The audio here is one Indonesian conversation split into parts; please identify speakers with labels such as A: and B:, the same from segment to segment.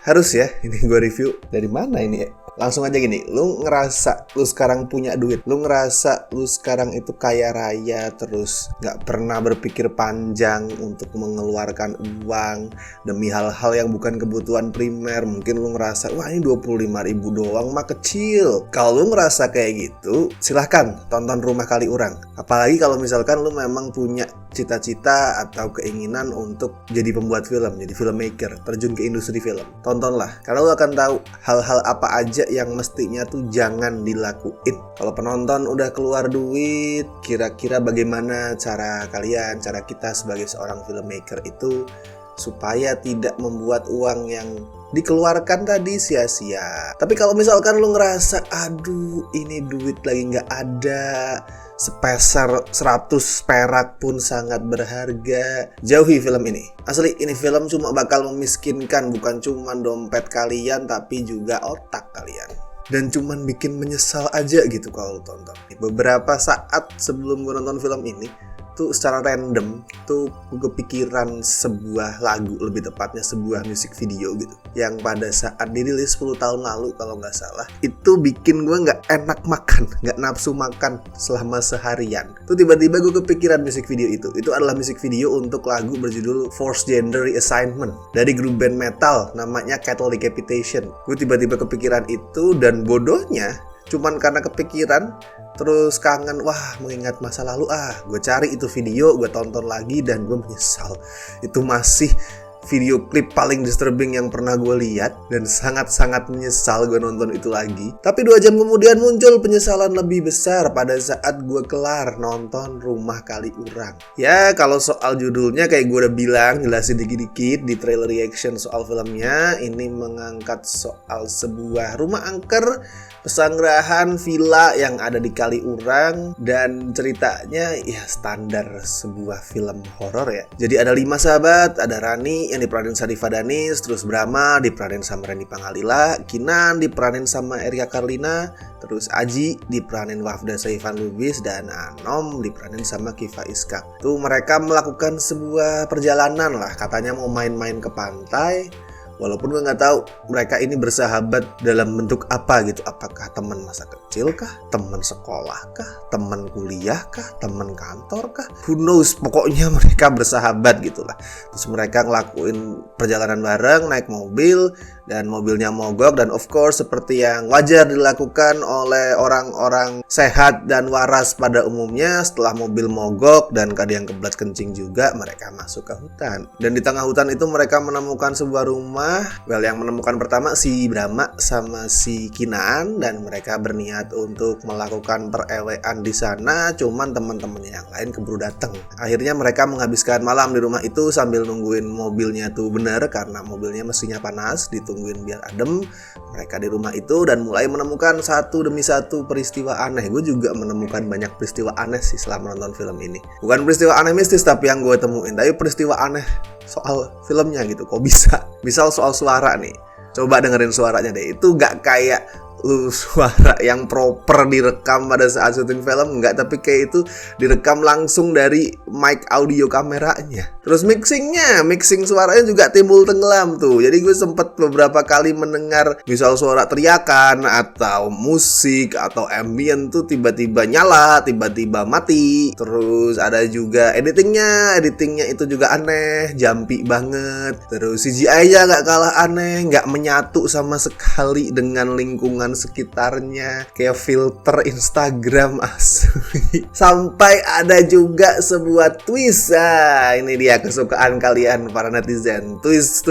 A: Harus ya, ini gue review dari mana ini ya? Langsung aja gini, lu ngerasa lu sekarang punya duit, lu ngerasa lu sekarang itu kaya raya, terus gak pernah berpikir panjang untuk mengeluarkan uang demi hal-hal yang bukan kebutuhan primer. Mungkin lu ngerasa, wah ini 25.000 doang mah kecil. Kalau lu ngerasa kayak gitu, silahkan tonton Rumah Kali Urang. Apalagi kalau misalkan lu memang punya cita-cita atau keinginan untuk jadi pembuat film, jadi filmmaker, terjun ke industri film. Tontonlah, karena lu akan tahu hal-hal apa aja yang mestinya tuh jangan dilakuin. Kalau penonton udah keluar duit, kira-kira bagaimana cara kalian, cara kita sebagai seorang filmmaker itu supaya tidak membuat uang yang dikeluarkan tadi sia-sia. Tapi kalau misalkan lu ngerasa, aduh ini duit lagi nggak ada, sepeser 100 perak pun sangat berharga, jauhi film ini. Asli, ini film cuma bakal memiskinkan, bukan cuma dompet kalian tapi juga otak kalian. Dan cuman bikin menyesal aja gitu kalau lu tonton. Beberapa saat sebelum gue nonton film ini tuh secara random tuh gue kepikiran sebuah lagu, lebih tepatnya sebuah musik video gitu, yang pada saat dirilis 10 tahun lalu kalau nggak salah, itu bikin gue nggak enak makan, nggak nafsu makan selama seharian. Tuh tiba-tiba gue kepikiran musik video itu adalah musik video untuk lagu berjudul Forced Gender Reassignment dari grup band metal namanya Cattle Decapitation. Gue tiba-tiba kepikiran itu, dan bodohnya cuman karena kepikiran terus kangen, wah mengingat masa lalu, gue cari itu video, gue tonton lagi, dan gue menyesal. Itu masih video klip paling disturbing yang pernah gue lihat, dan sangat-sangat menyesal gue nonton itu lagi. Tapi 2 jam kemudian muncul penyesalan lebih besar pada saat gue kelar nonton Rumah Kali Urang. Ya kalau soal judulnya kayak gue udah bilang, jelasin dikit-dikit di trailer reaction soal filmnya. Ini mengangkat soal sebuah rumah angker, pesanggrahan villa yang ada di Kali Urang, dan ceritanya ya standar sebuah film horor ya. Jadi ada 5 sahabat, ada Rani yang diperanin Sharifah Danis, terus Brahma diperanin sama Randy Pangalila, Kinan diperanin sama Erika Karlina, terus Aji diperanin Wafda Saifan Lubis, dan Anom diperanin sama Kifa Iskak. Tuh mereka melakukan sebuah perjalanan lah, katanya mau main-main ke pantai. Walaupun gue gak tahu mereka ini bersahabat dalam bentuk apa gitu. Apakah teman masa kecil kah? Teman sekolah kah? Teman kuliah kah? Teman kantor kah? Who knows? Pokoknya mereka bersahabat gitu lah. Terus mereka ngelakuin perjalanan bareng, naik mobil, dan mobilnya mogok. Dan of course seperti yang wajar dilakukan oleh orang-orang sehat dan waras pada umumnya, setelah mobil mogok dan ada yang kebelet kencing juga, mereka masuk ke hutan. Dan di tengah hutan itu mereka menemukan sebuah rumah. Yang menemukan pertama si Brahma sama si Kinan, dan mereka berniat untuk melakukan perewean di sana. Cuman teman-temannya yang lain keburu datang. Akhirnya mereka menghabiskan malam di rumah itu sambil nungguin mobilnya tuh bener, karena mobilnya mesinnya panas, ditungguin biar adem. Mereka di rumah itu dan mulai menemukan satu demi satu peristiwa aneh. Gue juga menemukan banyak peristiwa aneh sih selama menonton film ini. Bukan peristiwa aneh mistis tapi yang gue temuin, tapi peristiwa aneh soal filmnya gitu. Kok bisa? Misal soal suara nih, coba dengerin suaranya deh. Itu gak kayak lu suara yang proper direkam pada saat syuting film, enggak, tapi kayak itu direkam langsung dari mic audio kameranya. Terus mixing suaranya juga timbul tenggelam tuh. Jadi gue sempet beberapa kali mendengar misal suara teriakan atau musik atau ambient tuh tiba-tiba nyala, tiba-tiba mati. Terus ada juga editingnya itu juga aneh, jumpy banget. Terus CGI-nya gak kalah aneh, gak menyatu sama sekali dengan lingkungan sekitarnya, kayak filter Instagram asli. Sampai ada juga sebuah twist. Ini dia kesukaan kalian para netizen. Twist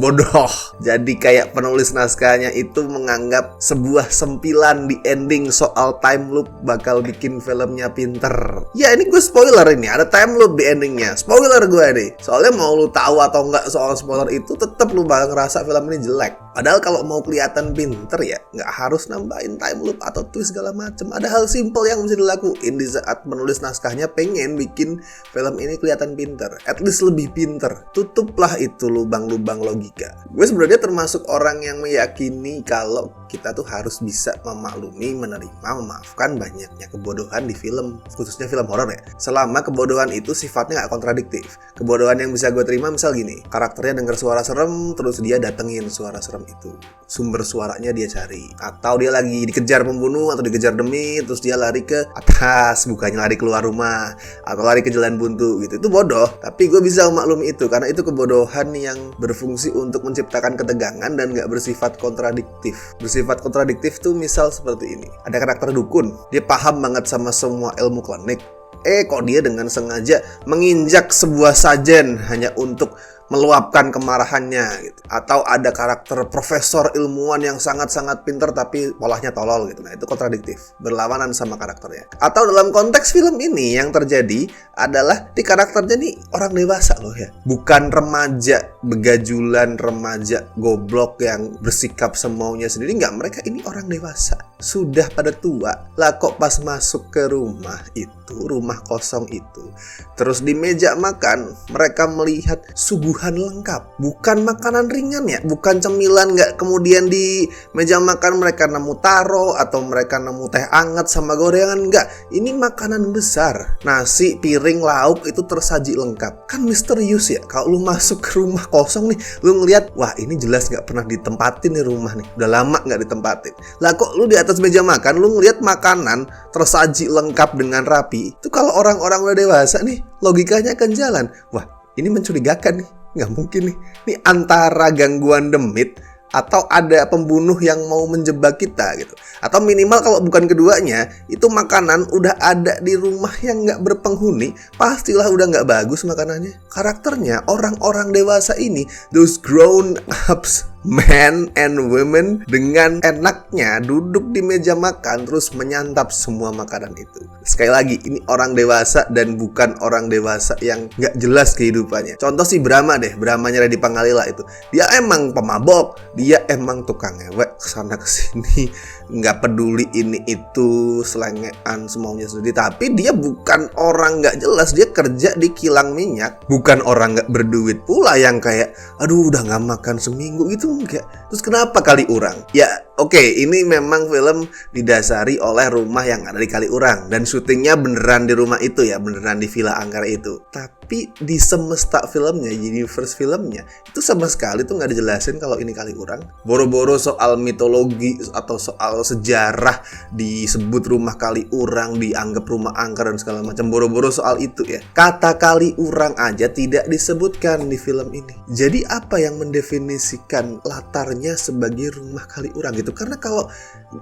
A: bodoh. Jadi kayak penulis naskahnya itu menganggap sebuah sempilan di ending soal time loop bakal bikin filmnya pinter. Ya ini gue spoiler, ini ada time loop di endingnya. Spoiler gue nih. Soalnya mau lu tahu atau enggak soal spoiler itu, tetap lu bakal ngerasa film ini jelek. Padahal kalau mau kelihatan pinter ya nggak harus nambahin time loop atau twist segala macem. Ada hal simple yang bisa dilakuin di saat menulis naskahnya pengen bikin film ini kelihatan pinter, at least lebih pinter. Tutuplah itu lubang-lubang logika. Gue sebenarnya termasuk orang yang meyakini kalau kita tuh harus bisa memaklumi, menerima, memaafkan banyaknya kebodohan di film, khususnya film horor ya. Selama kebodohan itu sifatnya nggak kontradiktif. Kebodohan yang bisa gue terima misal gini, karakternya denger suara serem, terus dia datengin suara serem itu. Sumber suaranya dia cari. Atau dia lagi dikejar pembunuh atau dikejar demi, terus dia lari ke atas, bukannya lari keluar rumah, atau lari ke jalan buntu gitu. Itu bodoh, tapi gue bisa memaklumi itu, karena itu kebodohan yang berfungsi untuk menciptakan ketegangan dan nggak bersifat kontradiktif. Bersifat kontradiktif tuh misal seperti ini. Ada karakter dukun, dia paham banget sama semua ilmu klinik. Kok dia dengan sengaja menginjak sebuah sajen hanya untuk meluapkan kemarahannya gitu. Atau ada karakter profesor ilmuwan yang sangat-sangat pintar tapi polanya tolol gitu. Nah, itu kontradiktif, berlawanan sama karakternya. Atau dalam konteks film ini yang terjadi adalah di karakternya nih orang dewasa loh ya. Bukan remaja begajulan, remaja goblok yang bersikap semaunya sendiri. Enggak, mereka ini orang dewasa. Sudah pada tua. Lah kok pas masuk ke rumah itu, rumah kosong itu, terus di meja makan mereka melihat suguhan lengkap, bukan makanan ringan ya, bukan cemilan. Nggak kemudian di meja makan mereka nemu taro atau mereka nemu teh anget sama gorengan. Nggak, ini makanan besar, nasi, piring, lauk itu tersaji lengkap. Kan misterius ya kalau lu masuk ke rumah kosong nih, lu ngeliat, wah ini jelas nggak pernah ditempatin nih rumah nih, udah lama nggak ditempatin. Lah kok lu di atas meja makan lu ngeliat makanan tersaji lengkap dengan rapi. Itu kalau orang-orang udah dewasa nih, logikanya akan jalan. Wah, ini mencurigakan nih. Nggak mungkin nih. Ini antara gangguan demit atau ada pembunuh yang mau menjebak kita gitu. Atau minimal kalau bukan keduanya, itu makanan udah ada di rumah yang nggak berpenghuni, pastilah udah nggak bagus makanannya. Karakternya orang-orang dewasa ini, those grown ups, men and women, dengan enaknya duduk di meja makan terus menyantap semua makanan itu. Sekali lagi, ini orang dewasa dan bukan orang dewasa yang nggak jelas kehidupannya. Contoh si Brahma deh, Brahmanya Radhi Pangalila itu. Dia emang pemabok, dia emang tukang ngewek kesana kesini, nggak peduli ini itu, selengean semaunya sendiri. Tapi dia bukan orang nggak jelas, dia kerja di kilang minyak. Bukan orang nggak berduit pula yang kayak, aduh udah nggak makan seminggu itu, enggak. Terus kenapa Kaliurang? Ya oke, ini memang film didasari oleh rumah yang ada di Kaliurang dan syutingnya beneran di rumah itu ya, beneran di Villa Angkara itu. Tapi di semesta filmnya, universe filmnya, itu sama sekali tuh nggak dijelasin kalau ini Kaliurang. Boro-boro soal mitologi atau soal sejarah disebut rumah Kaliurang, dianggap rumah angker dan segala macam. Boro-boro soal itu ya. Kata Kaliurang aja tidak disebutkan di film ini. Jadi apa yang mendefinisikan latarnya sebagai rumah Kaliurang gitu? Karena kalau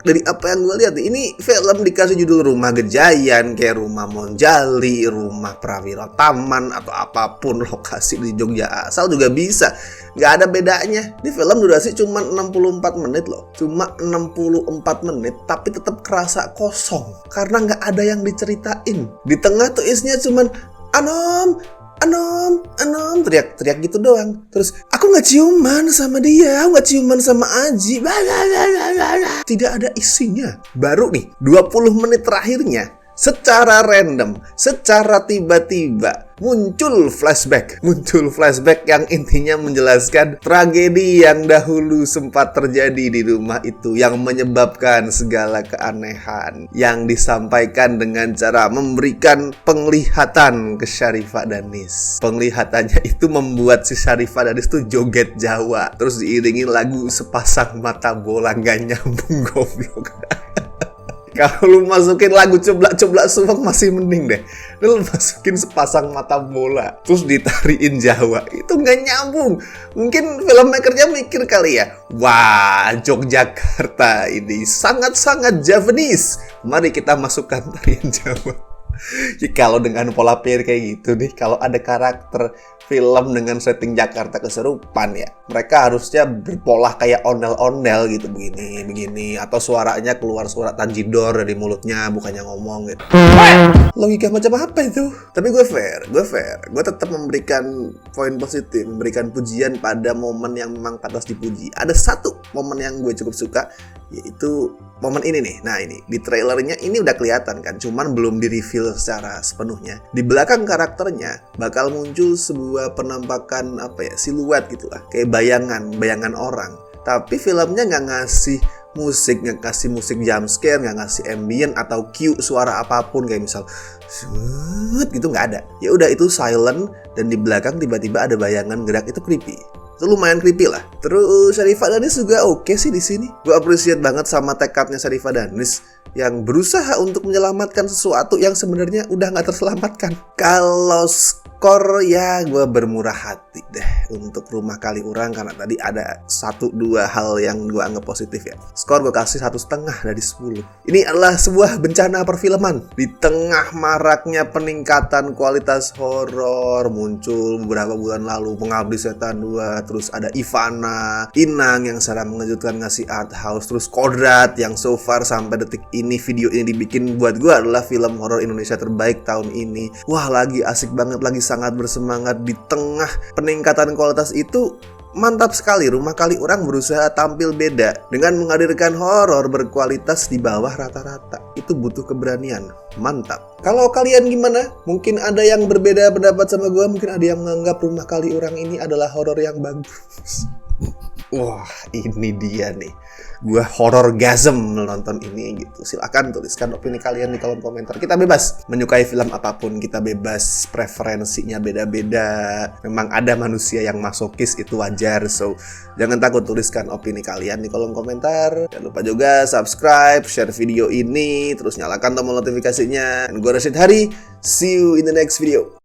A: dari apa yang gue lihat, ini film dikasih judul Rumah Gejayan, kayak Rumah Monjali, Rumah Prawira Taman, atau apapun lokasi di Jogja asal juga bisa. Nggak ada bedanya. Di film durasi cuma 64 menit loh. Cuma 64 menit, tapi tetap kerasa kosong. Karena nggak ada yang diceritain. Di tengah tuh isinya cuman Anom, teriak-teriak gitu doang. Terus, aku gak ciuman sama dia, aku gak ciuman sama Aji. Tidak ada isinya. Baru nih, 20 menit terakhirnya, secara random, secara tiba-tiba muncul flashback yang intinya menjelaskan tragedi yang dahulu sempat terjadi di rumah itu yang menyebabkan segala keanehan, yang disampaikan dengan cara memberikan penglihatan ke Sharifah Danis. Penglihatannya itu membuat si Sharifah Danis tuh joget Jawa, terus diiringi lagu Sepasang Mata Bola. Gak nyambung goblok. Kalau lu masukin lagu coblak-coblak suwak masih mending deh. Lu masukin Sepasang Mata Bola terus ditariin Jawa, itu gak nyambung. Mungkin filmmakernya mikir kali ya, wah Yogyakarta ini sangat-sangat Javanese, mari kita masukkan tarian Jawa. Ya, kalau dengan pola pikir kayak gitu nih, kalau ada karakter film dengan setting Jakarta keserupan ya, mereka harusnya berpola kayak ondel-ondel gitu, begini, atau suaranya keluar suara tanjidor dari mulutnya, bukannya ngomong gitu. Logika macam apa itu? Tapi gue fair. Gue tetap memberikan poin positif, memberikan pujian pada momen yang memang pantas dipuji. Ada satu momen yang gue cukup suka, yaitu momen ini nih. Nah ini, di trailernya ini udah kelihatan kan, cuman belum di-reveal secara sepenuhnya. Di belakang karakternya bakal muncul sebuah penampakan siluet gitu lah, kayak bayangan orang. Tapi filmnya nggak ngasih musik, nggak kasih musik jump scare, nggak ngasih ambient atau cue suara apapun kayak misal gitu, nggak ada. Ya udah, itu silent, dan di belakang tiba-tiba ada bayangan gerak. Itu creepy. Itu lumayan creepy lah. Terus Sharifah Danis juga oke sih di sini. Gue appreciate banget sama tekadnya Sharifah Danis yang berusaha untuk menyelamatkan sesuatu yang sebenarnya udah nggak terselamatkan. Kalau skor ya gue bermurah hati deh untuk Rumah Kali Urang, karena tadi ada 1-2 hal yang gue anggap positif ya. Skor gue kasih 1,5 dari 10. Ini adalah sebuah bencana perfilman. Di tengah maraknya peningkatan kualitas horor, muncul beberapa bulan lalu Pengabdi Setan 2, terus ada Ivana, Inang yang secara mengejutkan ngasih art house, terus Kodrat yang so far sampai detik ini video ini dibikin buat gue adalah film horor Indonesia terbaik tahun ini. Wah, lagi asik banget, lagi sangat bersemangat. Di tengah peningkatan kualitas itu, mantap sekali Rumah Kali Urang berusaha tampil beda dengan menghadirkan horor berkualitas di bawah rata-rata. Itu butuh keberanian. Mantap. Kalau kalian gimana? Mungkin ada yang berbeda pendapat sama gue, mungkin ada yang menganggap Rumah Kali Urang ini adalah horor yang bagus. Wah, ini dia nih. Gue hororgasm menonton ini gitu. Silakan tuliskan opini kalian di kolom komentar. Kita bebas menyukai film apapun, kita bebas preferensinya beda-beda. Memang ada manusia yang masokis, itu wajar. So, jangan takut tuliskan opini kalian di kolom komentar. Jangan lupa juga subscribe, share video ini, terus nyalakan tombol notifikasinya. Dan gue Rashid Hari. See you in the next video.